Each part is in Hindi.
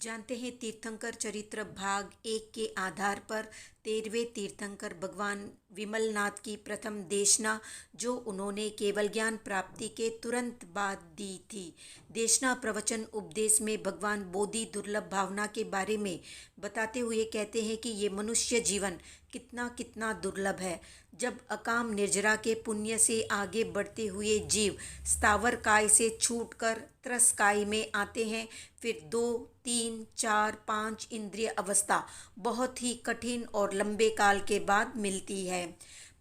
जानते हैं तीर्थंकर चरित्र भाग 1 के आधार पर 13वें तीर्थंकर भगवान विमलनाथ की प्रथम देशना जो उन्होंने केवल ज्ञान प्राप्ति के तुरंत बाद दी थी। देशना प्रवचन उपदेश में भगवान बोधि दुर्लभ भावना के बारे में बताते हुए कहते हैं कि ये मनुष्य जीवन कितना कितना दुर्लभ है। जब अकाम निर्जरा के पुण्य से आगे बढ़ते हुए जीव स्थावर काय से छूटकर त्रस काय में आते हैं, फिर 2, 3, 4, 5 इंद्रिय अवस्था बहुत ही कठिन और लंबे काल के बाद मिलती है।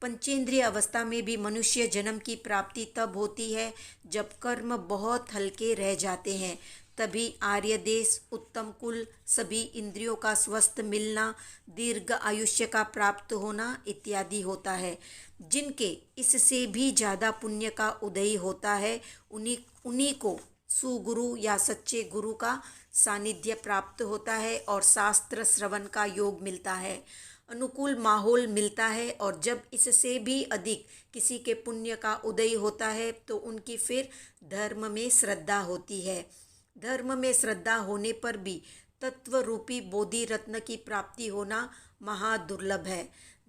पंचेंद्रिय अवस्था में भी मनुष्य जन्म की प्राप्ति तब होती है जब कर्म बहुत हल्के रह जाते हैं। तभी आर्य देश, उत्तम कुल, सभी इंद्रियों का स्वस्थ मिलना, दीर्घ आयुष्य का प्राप्त होना इत्यादि होता है। जिनके इससे भी ज़्यादा पुण्य का उदय होता है, उन्हीं को सुगुरु या सच्चे गुरु का सानिध्य प्राप्त होता है और शास्त्र श्रवण का योग मिलता है, अनुकूल माहौल मिलता है। और जब इससे भी अधिक किसी के पुण्य का उदय होता है तो उनकी फिर धर्म में श्रद्धा होती है। धर्म में श्रद्धा होने पर भी तत्व रूपी बोधि रत्न की प्राप्ति होना महादुर्लभ है।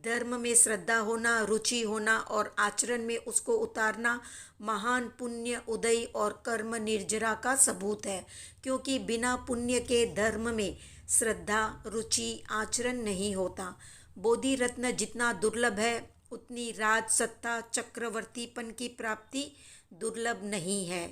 धर्म में श्रद्धा होना, रुचि होना और आचरण में उसको उतारना महान पुण्य उदय और कर्म निर्जरा का सबूत है, क्योंकि बिना पुण्य के धर्म में श्रद्धा, रुचि, आचरण नहीं होता। बोधि रत्न जितना दुर्लभ है उतनी राज, सत्ता, चक्रवर्तीपन की प्राप्ति दुर्लभ नहीं है।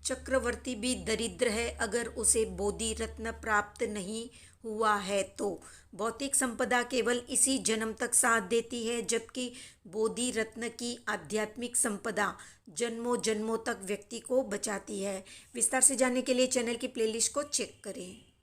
चक्रवर्ती भी दरिद्र है अगर उसे बोधि रत्न प्राप्त नहीं हुआ है तो। भौतिक संपदा केवल इसी जन्म तक साथ देती है, जबकि बोधि रत्न की आध्यात्मिक संपदा जन्मों जन्मों तक व्यक्ति को बचाती है। विस्तार से जानने के लिए चैनल की प्लेलिस्ट को चेक करें।